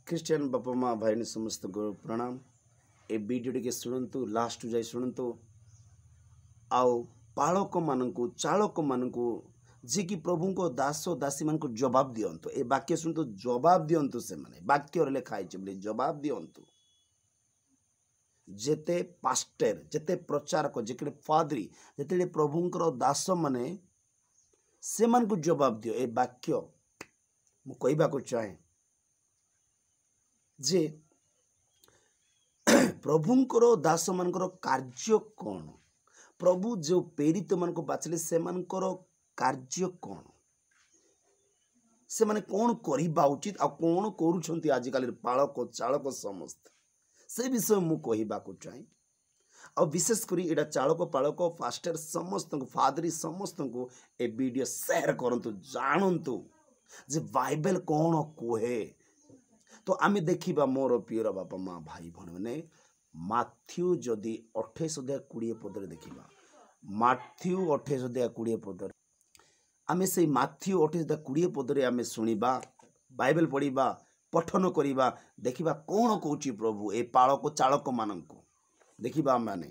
Christian बापा माँ भाई समस्त को प्रणाम। ए वीडियो टी शुणु लास्ट जाए शुणु आउ पालक मानू चालक मानू जी कि प्रभु को दास दासी मान को जवाब दिंतु। ए वाक्य शुणु जवाब दिंतु से माने वाक्य लिखाई जवाब दिंतु। जेते पास्टर जेते प्रचारक जेते फादरी जेते प्रभुंकर दास माने से मान को जवाब दियो। ए वाक्य मु कहबा को चाहे जे प्रभुंकर दास मानकर कार्य कौन, प्रभु जो प्रेरित मान को बाछले से मानकर कार्य कौन, से माने कौन करिबा उचित आ कौन करूछंती आजिकाली पालक चालक समस्त से विषय मु कहबा को चाहे। और विशेष करी एटा चालक पालक फास्टर समस्त को फादरी समस्त को ए वीडियो शेयर करंतु जानंतु जे बाइबल कौन कहे। तो आमे देखिबा मोर प्रिय बापा माँ भाई भण मैंने माथ्यू जदि 28:20 पदरे देखिबा माथ्यू 28:20 पदरे आमे से माथ्यू 28:20 पदरे आमे सुनिबा बाइबल पढ़िबा पठन करिबा देखिबा कौन कहूची प्रभु ए पालक चालक माननको देखिबा माने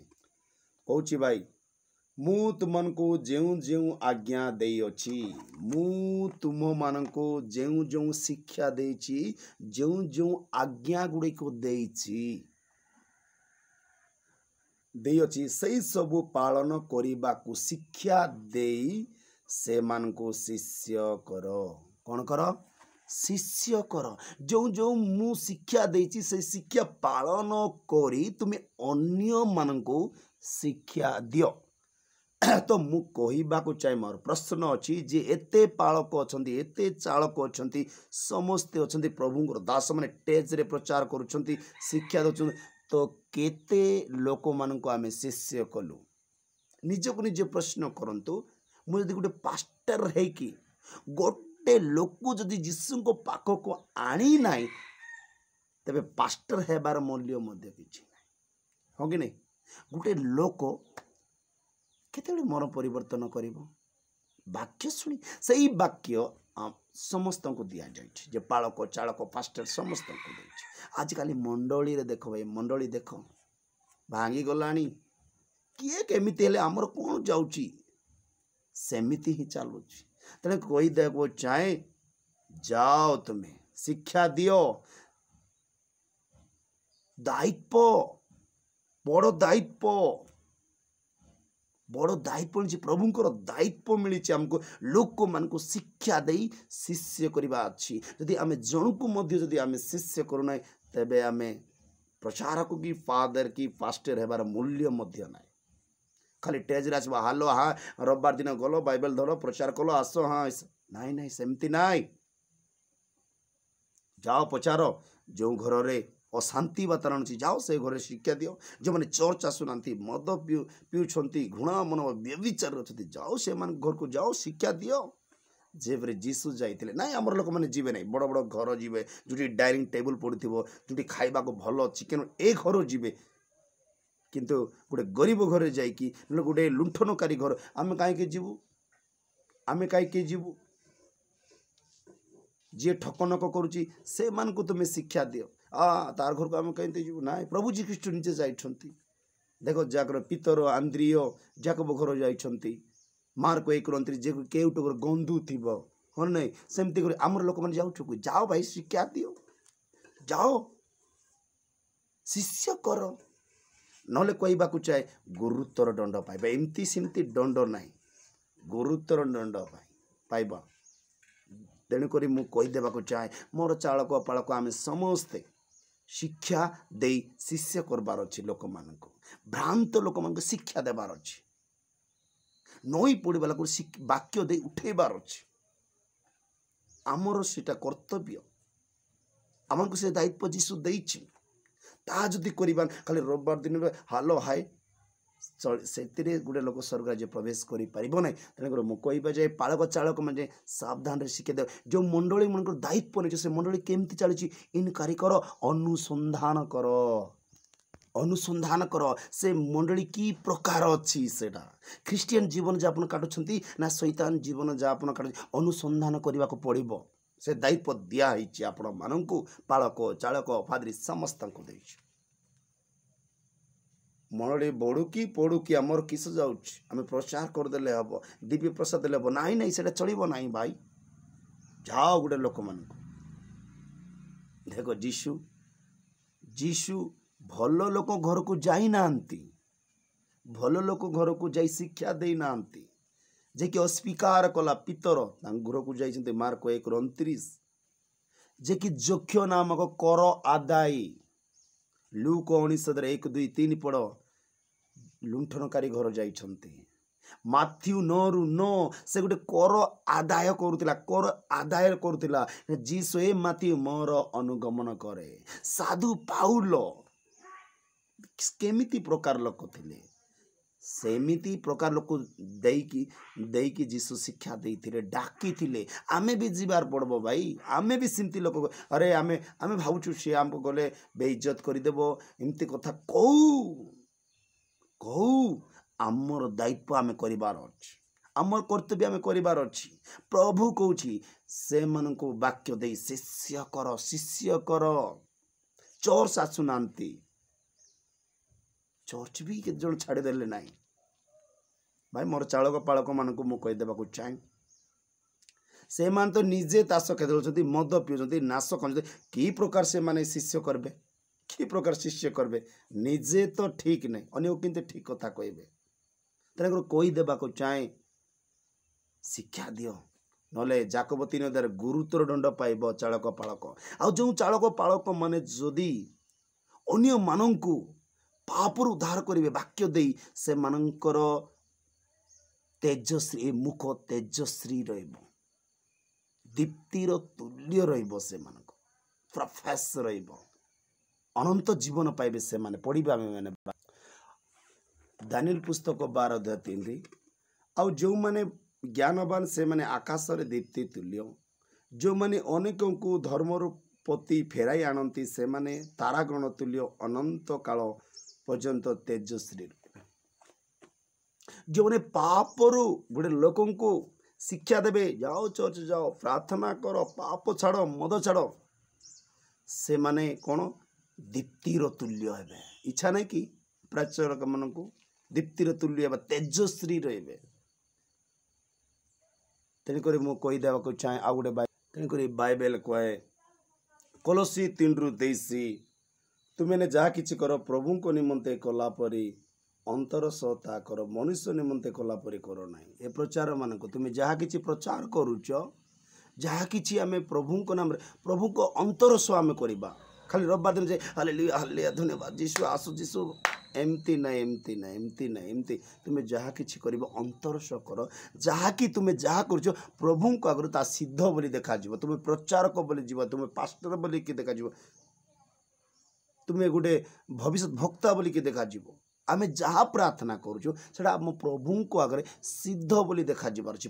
कहूची भाई मु तुमको जेउ जेउ आज्ञा देई अछि मु तुम मानको जेउ जेउ शिक्षा देइछि जेउ जेउ आज्ञा गुडी को देइछि देई अछि सही सब पालन करिबा को शिक्षा देई से मानको शिष्य कर। कौन कर? शिष्य कर। जो जो मु शिक्षा देइछि से शिक्षा पालन करी तुमे अन्य मानको शिक्षा दियो। तो मु कहबा को चाहे मोर प्रश्न अछि जे एते पालक अछंती एते चालक अछंती समस्त अछंती प्रभुंकर दास माने टेज रे प्रचार करूछंती शिक्षा दउछन। तो केते लोक माननको आमे शिष्य कलु निजको निज प्रश्न करंतु। मु जदि गुटे पास्टर है कि गोटे लोक जदि यीशु को पाख को आनी नाही तबे पास्टर हेबार मूल्य मध्य किछि नाही हो कि नहीं। गुटे लोक केते मन परिवर्तन करिवो वाक्य सुनी सही वाक्य समस्त को दिया जाइछ जे पालक चालक पास्टर समस्त को देइछ। आजकल मंडली रे देखो भाई मंडली देखो भांगी गलानी किए केमिति हेले हमर कोन जाउची सेमिति ही चालुची। तने कोई देखो चाहे जाओ तुम्हें शिक्षा दियो दायित्व बड़ दायित्व प्रभुंकर दायित्व मिली हमको लोक मान को शिक्षा दे शिष्य करवा अच्छी। जदि आम जन को मध्य जदि आम शिष्य करूना तेबे आम प्रचारक की फादर की पास्टर हेबार मूल्य मध्य ना खाली टेज रे आसबा हालो हाँ रविवार दिन गलो बाइबल धरो प्रचार कलो आस हाँ नाई नाई सेमती नाई। जाओ पचार जो घर रे अशांति वातावरण अच्छी जाओ से घर शिक्षा दियो। जो मैंने चर्च आसुना मद पिउछंती घृणा मन व्यभिचार अच्छे जाओ से घर को जाओ शिक्षा दियो। जेबरे जीसु जाइथिले नाई आमर लोक माने जीवे नहीं बड़ बड़ घर जीवे जोटी डाइनिंग टेबल पड़िथिबो जोटी खाइबा को भलो चिकन ए घर जीवे किंतु गोटे गरीब घर जाइकी गोटे लुंठनकारी घर आमे काहे जीवु आमे काहे जीवु जे ठकनक करुची से मान को तुम शिक्षा दियो तार घर को आम कहीं जीव ना। प्रभु जी ख्रीष्ट निजे जाइछंती देखो जाकर पितर आंद्रिय जाकब घर जाइछंती मार्क 1:29 जे केउट घर गंधु थिबो हो नहीं सेमती कर आमर लोक माने जाउछु जाओ भाई शिक्षा दियो जाओ शिष्य कर नले कहबा को चाहे गुरुत्तर दंड पाइबा एमती सेमती दंड नाही गुरुत्तर दंड पाइबा। तेणुक मु कहीदेवा को चाहे मोर चालक पालक आम समस्ते शिक्षा दे शिष्य करबार अच्छी लोक मान भ्रांत लोक मान शिक्षा देवार अच्छी नई पड़ा को वाक्य दे उठेबार अच्छी आमर सेटा कर्तव्य आमको से दायित्व जीशु देइछि ता जदि करबा खाली रविवार दिन हालो हाय से गोटे लोक स्वर्ग राज्य प्रवेश कर पारिबो नै। तेणुकर मु कहबा जे पालक चालक माने सावधान रे शिक्षा दे जो मंडली मन दायित्व नहीं से मंडली केमती चली इनक्वारी कर अनुसंधान कर से मंडली की प्रकार अच्छी सेटा ख्रिस्टियन जीवन जापन काटुछंती ना शैतान जीवन जापन काटु अनुसंधान करने को पड़िबो से दायित्व दिखाई आपण मानक पालक चालक फादरी समस्त देश मनरे बड़ू कि पड़ू कि आमर किस जाऊँ प्रचार करदे हम दिव्य प्रसाद देले हम नाई नाई से चलो ना भाई जाओ गोटे लोक मान देख जीशु जीशु भल लोक घर को जाई नांती भल लोक घर को जाई शिक्षा दे नांती जे कि अस्वीकार कला पितर घर को जाइछन्ते मार्क 1:29 जे कि जोक्ष नामक कर आदायी लूक 19:1-2-3 पढ़ लुंठनकारी घर जाइछन्ते माथ्यू 9:9 से गोटे कर आदाय करुला जीसु ए माथ्यू मोर अनुगमन करे साधु पाउल केमिति प्रकार लोक थिले सेमिति प्रकार लोक देकी जीशु शिक्षा देइथिले डाकी थिले आमे भी जीवार पड़बो भाई आमे भी सिमती लोक अरे आमे आमे भावुछु से हमको गले बेइज्जत करिदेबो एमती कथा कहू आमर दायित्व आमे करिबार अछि आमर कर्तव्य आमे करिबार अछि प्रभु कहूछि से मानको वाक्य देई शिष्य कर चर्च आसुनांती चर्च भी के जन छाड़ी देले नहीं भाई मोर चालक पालक मानक मु कहीदेवाक चाहे से मान तो निजे ताश खेल मद पिउछन्ति नाश कर कि प्रकार से माने शिष्य करबे कि प्रकार शिष्य करबे निजे तो ठीक नहीं अन्य किंतु ठीक कथा कहबे तेना कहीदेवाक चाहे शिक्षा दियो नले जाकब 3 गुरुतर दंड पाइब चालक पालक आ जो चालक पालक माने जदि अन्य मानंकु पापर उद्धार करेंगे वाक्य दे से मानकर तेजश्री मुख तेजश्री दीप्तिर तुल्य से प्रफेस अनंत जीवन पाइबे से माने पढ़िबा मैंने दानिएल पुस्तक 12:3 आउ जो माने ज्ञानवान से माने आकाश रे दीप्ति तुल्य जो माने अनेकों को धर्मर प्रति फेराई आनती से माने तारागण तुल्य अनंत काल पर्यंत तेजश्री जो मैंने पापरु गोटे लोक को शिक्षा देवे जाओ चर्च जाओ प्रार्थना कर पाप छाड़ मद छाड़ से माने कौन दीप्तिर तुल्य है इच्छा नहीं कि प्राचार्य मन को दीप्तिर तुल्य तेजश्री रे तेणुक मुझे चाहे आ गए तेणुक बाइबल कहे कोलोसी 3:23 तुमने जहाँ किसी कर प्रभु को निमंते कला परी अंतर सता कर मनुष्य निमंते कला परी कर ना ए प्रचार मान को तुम जहाँ किसी प्रचार करुच जहाँ किसी आम प्रभु को नाम प्रभु को अंतर सह आम करवा खाली रविवार दिन जाए हालेलुया हालेलुया धन्यवाद जीशु आसु जीशु एमती ना एमती ना एमती ना एमती तुम जहाँ किसी कर अंतर सह कर जहाँ कि तुम जहाँ कर प्रभु को आगे ता सिद्ध बोली देखा तुम प्रचारक बोली जीव तुम पास्टर बोली कि देखा तुम्हें गोटे भविष्य भक्ता बोली कि देखा आमे जहाँ प्रार्थना करुँ आम प्रभु को आगे सिद्ध बोली देखा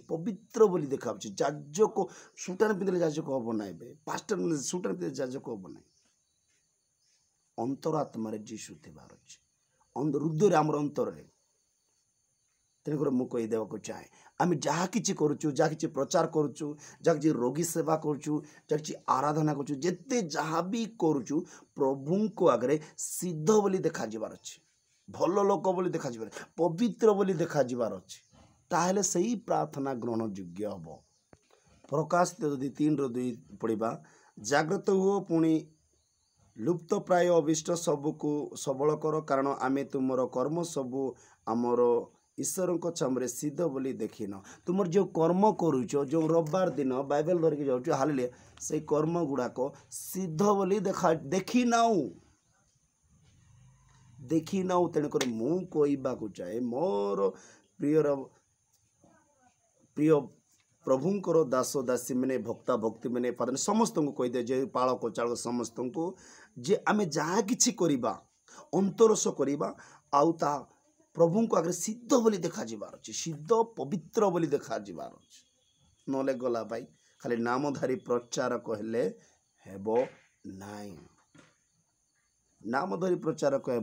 पवित्र बोली देखा जाजक सुटान पिंधले जाजक हम ना पास्टर सुटान पिंधले जाजक हम ना अंतरात्मार जीशु थिबार अछि हृदय आमर अंतर तेणुक मुझे कहीदेवाक चाहे आम जहाँ कि करुँ जहाँ कि प्रचार करुँ जहाँ कि रोगी सेवा करुँ जहाँ कि आराधना करुँ जिते जहाँ भी करुँ प्रभु को आगे सिद्ध बोली देखा अच्छे भल लोक बोली देखा पवित्र बोली देखा अच्छे ताहले सही प्रार्थना ग्रहण योग्य हम प्रकाशित यदि 3:2 पढ़ा जाग्रत हुओ पुणी लुप्त प्राय अभिष्ट सबको सबल कर कारण आमे तुमर कर्म सबू आमर ईश्वर छामरे सिद्ध बोली देखिन तुम जो कर्म करुच जो रविवार दिन बाइबल धरिकी जाऊँ हालेलुया से कर्म गुड़ाक सिद्ध बोली देखी नाऊ तेणुक मु कहवाक चाहे मोर प्रिय प्रभुंकर दास दासी मैंने भक्ता भक्ति मैंने पादन समस्त को कहीदे जे पालक चालक समस्त को जे आम जहाँ कि करवा अंतरस करवा आउ ता प्रभु को आगे सिद्ध बोली देखा अच्छे सिद्ध पवित्र बोली देखा अच्छे नले गला भाई खाली नामधारी प्रचार कहले हेब नाई नामधारी प्रचार कह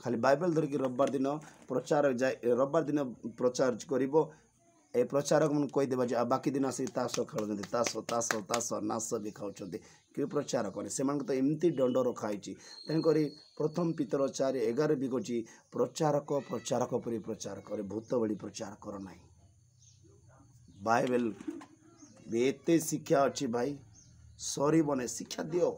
खाली बाइबल धरिकी रविवार दिन प्रचार जाए रविवार दिन प्रचार करिबो ए प्रचारक मन कहीदेवा जे बाकी दिन आसिक तास खेलुଛନ୍ତି तास तास तास नाश भी खाऊଛନ୍ତି कि प्रचारक से तो एमती दंड रखाई तेणुक प्रथम पितर 4:11 भी कही प्रचारक प्रचारक परी प्रचार करे भूत भली प्रचार कर ना बाइबल एत शिक्षा अच्छी भाई सरबने शिक्षा दियो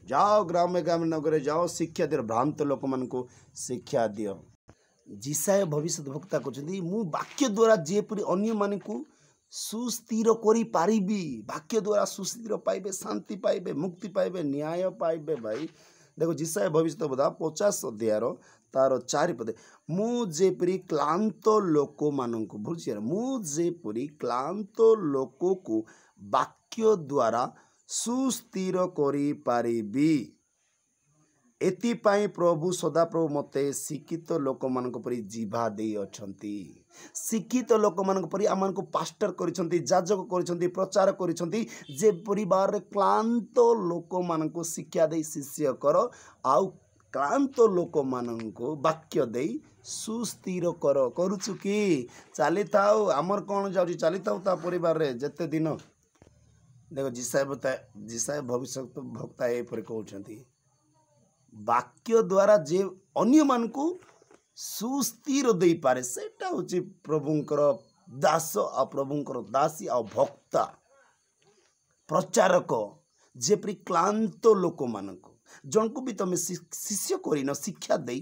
जाओ ग्राम ग्राम नगर जाओ शिक्षा दियो भ्रांत लोक मान को शिक्षा दियो जिसाय भविष्य वक्ता कहते मु वाक्य द्वारा जेपरी अन्य मान को सुस्थिर करी पारिबी वाक्य द्वारा सुस्थिर पाइबे शांति पाइबे मुक्ति पाइबे न्याय पाइबे भाई देखो जिसाय भविष्य वक्ता 50 अध्यायर तार 4 पदे मु जेपरी क्लांत लोक मान को बुझे मु जेपरी क्लांत लोक को वाक्य द्वारा सुस्थिर करी पारिबी एतिपाई प्रभु सदाप्रभु मते शिक्षित लोक मान परी जीवा दे अछंती शिक्षित लोक मान परी आमान को पास्टर करिसंती जाजक करिसंती प्रचार करिसंती जे परिवार क्लांत लोक मान को शिक्षा दे शिष्य कर आउ क्लांत लोक मान को वाक्य दे सुस्थिर कर करूछु कि चली थाओ आमर कौन जाउची चली थाओ ता परिवार रे जते दिन देखो जिसाय भविष्य वक्ता ए पर कहउछंती वाक्य द्वारा जे अन्य मान को सुस्थिर दे पारे सेटा होची प्रभुंकर दास आ प्रभुंकर दासी आ भक्ता प्रचारक जेपरी क्लांत लोक मान को जन को भी तुम शिष्य करिन शिक्षा दे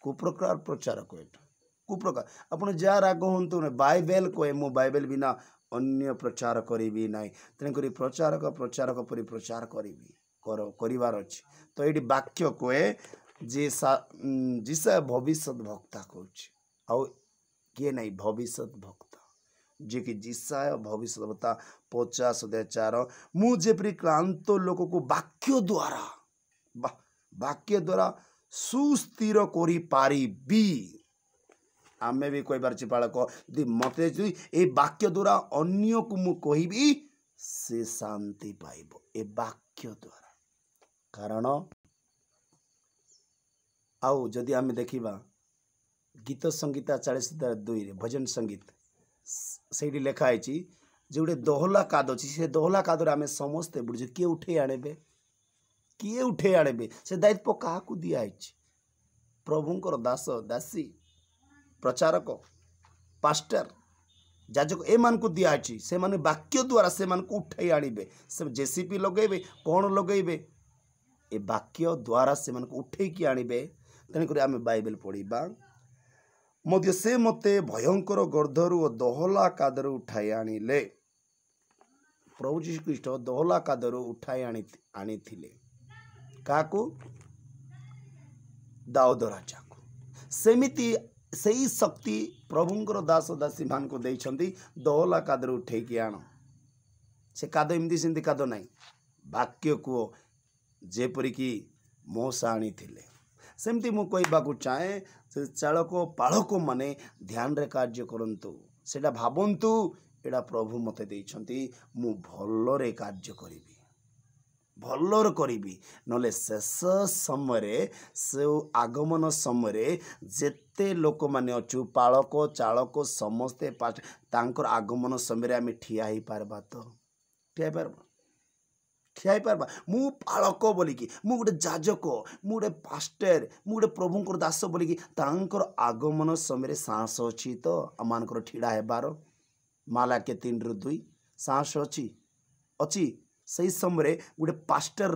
कुप्रकार प्रचारक एटा कुप्रकार आपण जा राग हंतु न बाइबल को मु बाइबल बिना अन्य प्रचार करी ना तेणुक प्रचारक प्रचारक परी प्रचार करी करिवार अछि तो ये वाक्य कहे जिसा भविष्य वक्ता कहूँ किए नहीं भविष्य वक्ता जे कि जिसाय भविष्य वक्ता 50:4 मु जेपरी क्लांत लोक को वाक्य द्वारा सुस्थिर करी पारिबी आमे भी कह पारे बालक मत ए वाक्य द्वारा अन्य को मु कहबी से शांति पाइब ए वाक्य द्वारा कारण आउ जदि आमे देखिबा गीत संगीता 40:2 भजन संगीत से लिखा है जो गोटे दोहला काद अच्छी से दोहला कादर आम समस्ते बुझे किए उठे आने से दायित्व क्या दिखाई प्रभुंकर दास दासी प्रचारक पास्टर जाजक ए मान को दिखाई से माने वाक्य द्वारा से मान को उठाई आनिबे से जेसीपी लगेबे कौन लगेबे ए वाक्य द्वारा से मान को उठे कि आनिबे तेणुक आम बाइबल पढ़ा मध्य से मते भयंकर गर्धरु और दोहला कादरू उठाई आनिले प्रभु जीशु ख्रीष्ट दोहला कादरू उठाई आनी थिले काकू दाऊद राजा को सेमिति सही शक्ति प्रभुंकर दास दासी मान को देइछंती दोहला कादरू उठे कि आण से काद एमती सेमती काद ना वाक्य को जेपरिकी मौसा आनी थिले सेमती मु कहबाकू चाहे से चालक पालक माने ध्यान रे कार्य करंतु सेटा भाबंतु एडा प्रभु मते देइछंती मु भल्लरे कार्य करिबी भल्लर करिबी नले शेष समय से आगमन समय जेते लोक माने अछु पालक चालक समस्ते पास तांकर आगमन समय आमे ठिया ही पारबा तो ठिया पारबा ठियाई पारबा मु पालक बोलिकी मु गोटे जाजक मु गोटे पास्टर मु गोटे प्रभुंकर दास बोलिकी तांकर आगमन समय साहस अच्छी तो आमानकर ठिड़ा हेबार मालाके 3:2 साहस अच्छी अच्छी सही समय गोटे पास्टर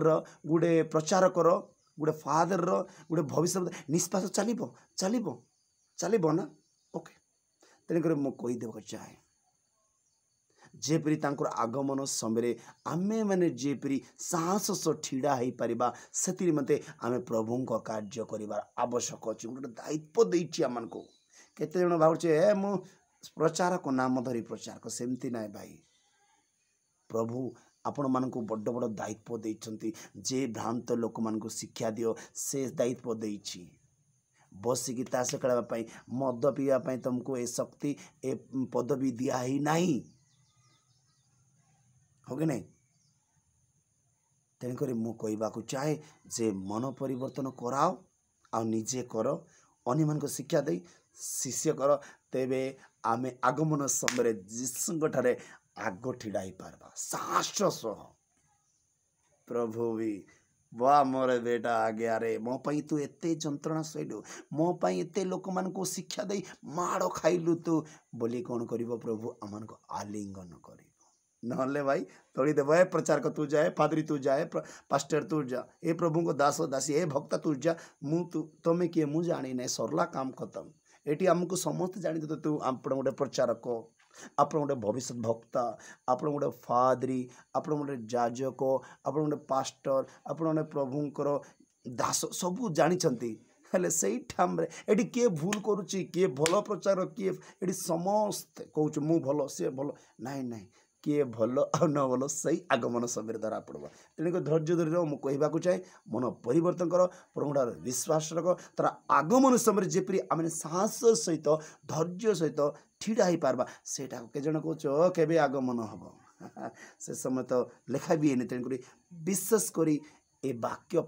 गोटे प्रचारक गोटे फादर गोटे भविष्य निष्पास चलो चलो चलो ना ओके तेणुक मु कहीदेव चाहे जेपरी तांकर आगमन समय आमे माने जेपरी साहस सह ठिड़ा हो पारिबा सेति मते आमे प्रभुंक कार्य करिबार आवश्यक अछि गोटे दायित्व देइछि आमान को केते जण भाउछे ए मु प्रचारक नाम धरी प्रचारक सेमती नाय भाई प्रभु आपण मान को बड़ बड़ दायित्व देइछंती जे भ्रांत लोक मान को शिक्षा दियो से दायित्व देइछि बसिकी तास खेलवा मद पीवा तुमको ए शक्ति ए पदवी दिया ही नहीं हो कि नहीं तेणुक मु कहबाकू चाहे जे मन परिवर्तन कराओ आ निजे कर अन्य मान को शिक्षा दे शिष्य कर तेबे आमे आगमन समय जीशुଙ୍କ ठारे आग ठिड़ा ही पारबा साहस सह प्रभु भी वाह मोर बेटा आगे अरे मो पई तू एते जंत्रणा सहिलु मो पई एते लोक मान को शिक्षा दे माड़ खाइलु तू बोली कौन करिवो प्रभु आमान को आलिंगन करिवो नहले भाई तोड़ी देव ए प्रचार को तू जाए पादरी तू जाए पास्टर तू जा ए प्रभु को दास दासी ए भक्ता तू जा मु तू तमे किए मु जानी नहीं सरला काम खत्म एटी हमको समस्त जानी दे तू आपण गोटे प्रचारक आपण गोटे भविष्य भक्ता आपण गोटे फादरी आपण गोटे जाजक आपण गोटे पास्टर आपण गोटे प्रभुंकर दास सबू जानी हेले से ठाम एटी किए भूल करुच्ची किए भल प्रचार किए एटी समस्त कहूँ मु भल सी भल नाई नाई किए भल आ न भल सही आगमन समय द्वारा पड़वा तेणुक धैर्य धरी रह मुझे कहवाक चाहे मन परिवर्तन कर प्रभुठार विश्वास रख तार आगमन समय जेपरी आम साहस सहित धैर्य सहित ठिड़ा ही पार्बा सेटा के जन कह केबे आगमन हम से समय तो लेखा भी है तेणुक विशेष करी ए वाक्य